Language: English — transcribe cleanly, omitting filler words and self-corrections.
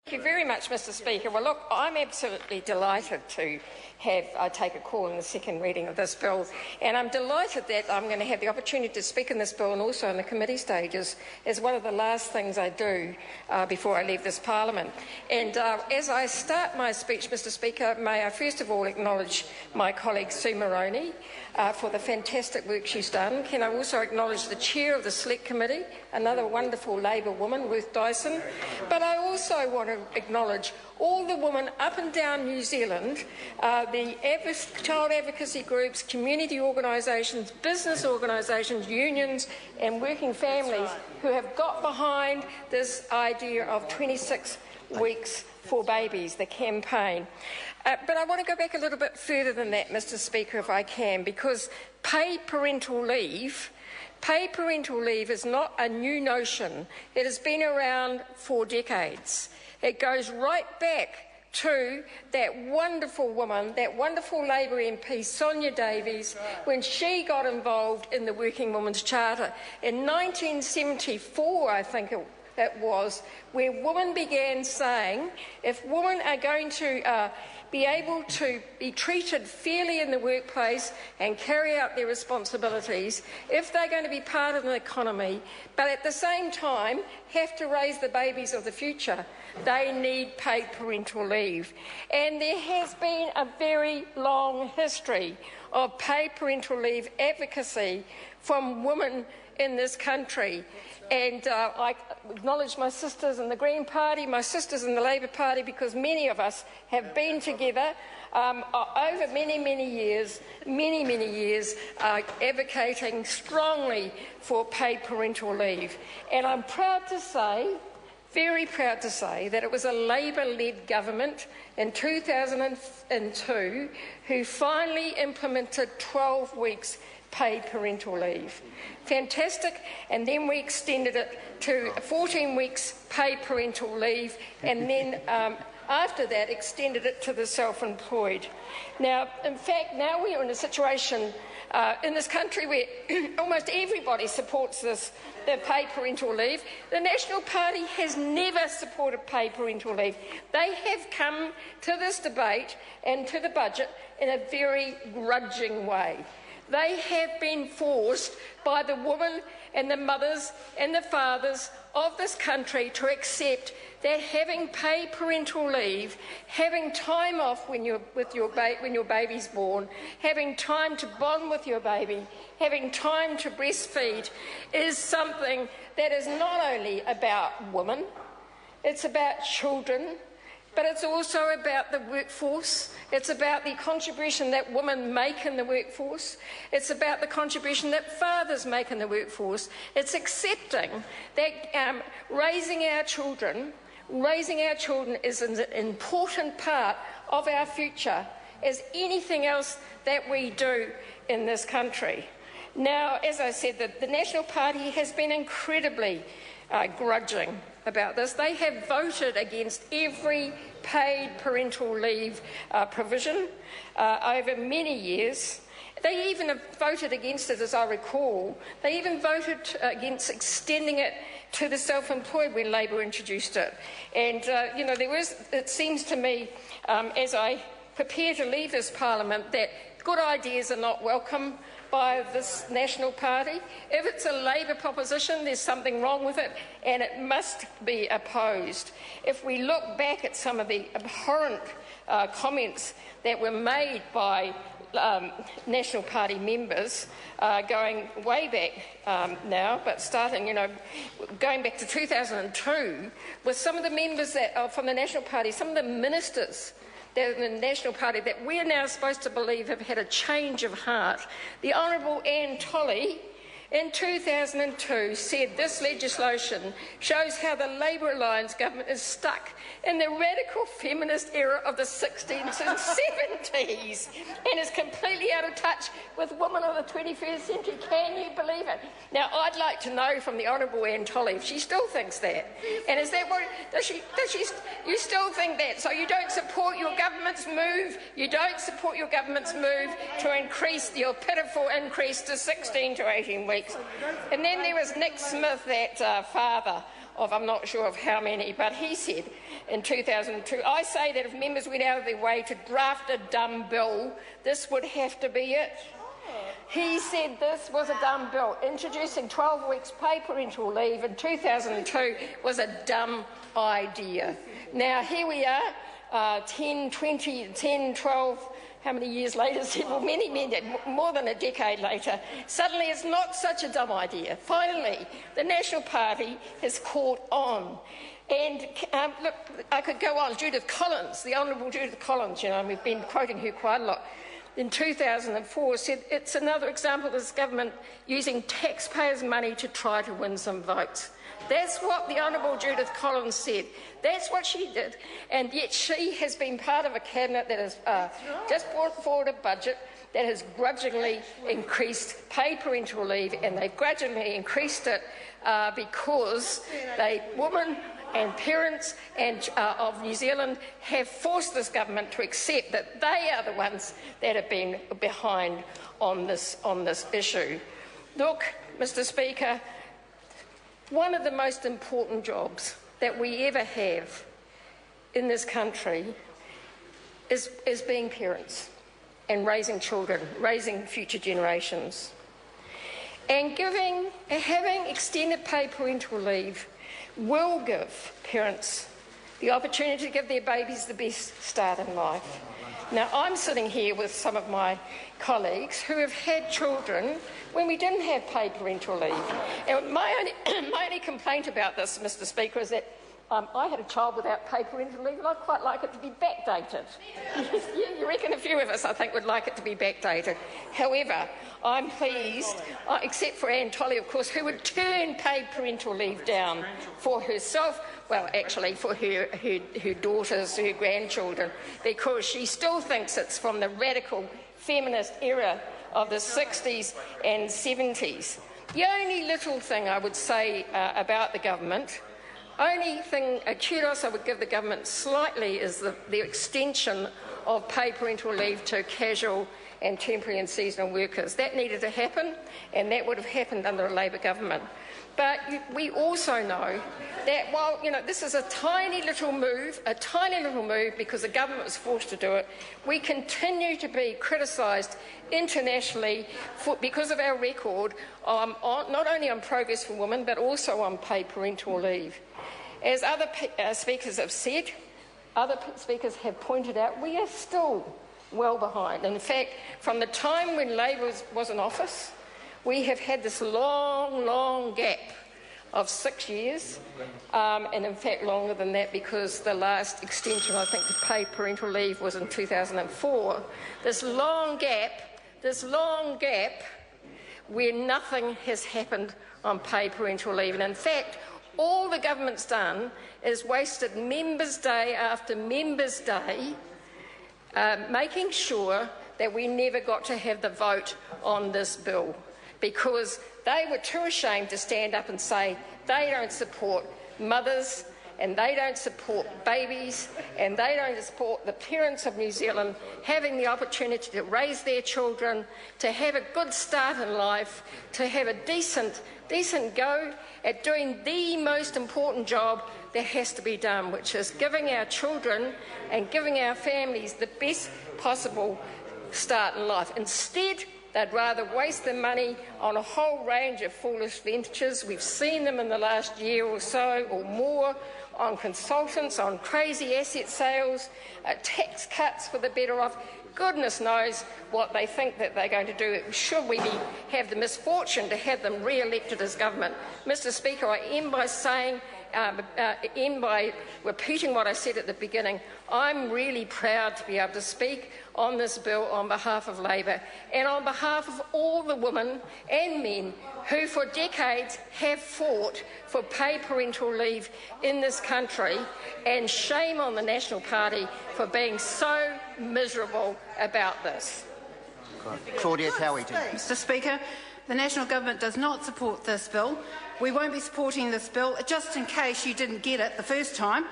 Thank you very much, Mr Speaker. Well, look, I'm absolutely delighted to take a call in the second reading of this bill, and I'm delighted that I'm going to have the opportunity to speak in this bill and also in the committee stages as one of the last things I do before I leave this Parliament. And as I start my speech, Mr Speaker, may I first of all acknowledge my colleague Sue Moroney for the fantastic work she's done. Can I also acknowledge the Chair of the Select Committee, another wonderful Labour woman, Ruth Dyson. But I also want to acknowledge all the women up and down New Zealand, the child advocacy groups, community organisations, business organisations, unions and working families who have got behind this idea of 26 weeks for babies, the campaign. But I want to go back a little bit further than that, Mr Speaker, if I can, because paid parental leave is not a new notion. It has been around for decades. It goes right back to that wonderful woman, that wonderful Labour MP, Sonia Davies, when she got involved in the Working Women's Charter. In 1974, I think it was, where women began saying, if women are going to be able to be treated fairly in the workplace and carry out their responsibilities, if they're going to be part of an economy, but at the same time have to raise the babies of the future, they need paid parental leave. And there has been a very long history of paid parental leave advocacy from women in this country. And I acknowledge my sisters in the Green Party, my sisters in the Labour Party, because many of us have been together over many years, advocating strongly for paid parental leave. And I'm proud to say, very proud to say, that it was a Labour-led government in 2002 who finally implemented 12 weeks paid parental leave. Fantastic. And then we extended it to 14 weeks paid parental leave, and then after that extended it to the self-employed. Now, in fact, now we are in a situation in this country where almost everybody supports the paid parental leave. The National Party has never supported paid parental leave. They have come to this debate and to the budget in a very grudging way. They have been forced by the women and the mothers and the fathers of this country to accept that having paid parental leave, having time off when your baby's born, having time to bond with your baby, having time to breastfeed is something that is not only about women, it's about children, but it's also about the workforce. It's about the contribution that women make in the workforce. It's about the contribution that fathers make in the workforce. It's accepting that raising our children is an important part of our future as anything else that we do in this country. Now, as I said, the National Party has been incredibly grudging about this. They have voted against every paid parental leave provision over many years. They even have voted against it, as I recall. They even voted against extending it to the self-employed when Labour introduced it. And, it seems to me, as I prepare to leave this Parliament, that good ideas are not welcome by this National Party. If it's a Labour proposition, there's something wrong with it and it must be opposed. If we look back at some of the abhorrent comments that were made by National Party members, going way back now, but starting, going back to 2002, with some of the members that from the National Party, some of the ministers in the National Party that we are now supposed to believe have had a change of heart. The Honourable Anne Tolley in 2002 said this legislation shows how the Labour Alliance government is stuck in the radical feminist era of the 60s and 70s and is completely out of touch with women of the 21st century. Can you believe it? Now, I'd like to know from the Honourable Anne Tolley if she still thinks that. And is that what, you still think that? So you don't support your government's move? You don't support your government's move to increase your pitiful increase to 16 to 18 weeks? And then there was Nick Smith, that father of I'm not sure of how many, but he said in 2002, I say that if members went out of their way to draft a dumb bill, this would have to be it. He said this was a dumb bill. Introducing 12 weeks paid parental leave in 2002 was a dumb idea. Now, here we are, 10, 20, 10, 12, how many years later? Well, many, more than a decade later. Suddenly it's not such a dumb idea. Finally, the National Party has caught on. And look, I could go on. Judith Collins, the Honourable Judith Collins, you know, and we've been quoting her quite a lot, in 2004 said it's another example of this government using taxpayers' money to try to win some votes. That's what the Honourable Judith Collins said. That's what she did. And yet she has been part of a cabinet that has just brought forward a budget that has grudgingly increased paid parental leave, and they've grudgingly increased it because women and parents of New Zealand have forced this government to accept that they are the ones that have been behind on this issue. Look, Mr. Speaker, one of the most important jobs that we ever have in this country is being parents and raising children, raising future generations. And having extended paid parental leave will give parents the opportunity to give their babies the best start in life. Now, I'm sitting here with some of my colleagues who have had children when we didn't have paid parental leave. And my only complaint about this, Mr. Speaker, is that I had a child without paid parental leave, and I'd quite like it to be backdated. You reckon a few of us, I think, would like it to be backdated. However, I'm pleased, except for Anne Tolley, of course, who would turn paid parental leave down for herself, well, actually for her daughters, her grandchildren, because she still thinks it's from the radical feminist era of the 60s and 70s. The only little thing I would say about the government, only thing, a kudos I would give the government slightly, is the extension of paid parental leave to casual and temporary and seasonal workers. That needed to happen, and that would have happened under a Labor government. But we also know that while this is a tiny little move because the government was forced to do it, we continue to be criticised internationally because of our record not only on progress for women but also on paid parental leave. As other speakers have said, other speakers have pointed out, we are still well behind. In fact, from the time when Labor was in office, we have had this long gap of 6 years, and in fact longer than that because the last extension, I think, to paid parental leave was in 2004. This long gap where nothing has happened on paid parental leave. And in fact, all the government's done is wasted Members' Day after Members' Day making sure that we never got to have the vote on this bill, because they were too ashamed to stand up and say they don't support mothers and they don't support babies and they don't support the parents of New Zealand having the opportunity to raise their children, to have a good start in life, to have a decent go at doing the most important job that has to be done, which is giving our children and giving our families the best possible start in life. Instead, they'd rather waste their money on a whole range of foolish ventures. We've seen them in the last year or so or more, on consultants, on crazy asset sales, tax cuts for the better off. Goodness knows what they think that they're going to do should we have the misfortune to have them re-elected as government. Mr. Speaker, I end by repeating what I said at the beginning. I'm really proud to be able to speak on this bill on behalf of Labor and on behalf of all the women and men who for decades have fought for paid parental leave in this country, and shame on the National Party for being so miserable about this. Claudia Cowie. Mr. Speaker, the National Government does not support this bill. We won't be supporting this bill, just in case you didn't get it the first time.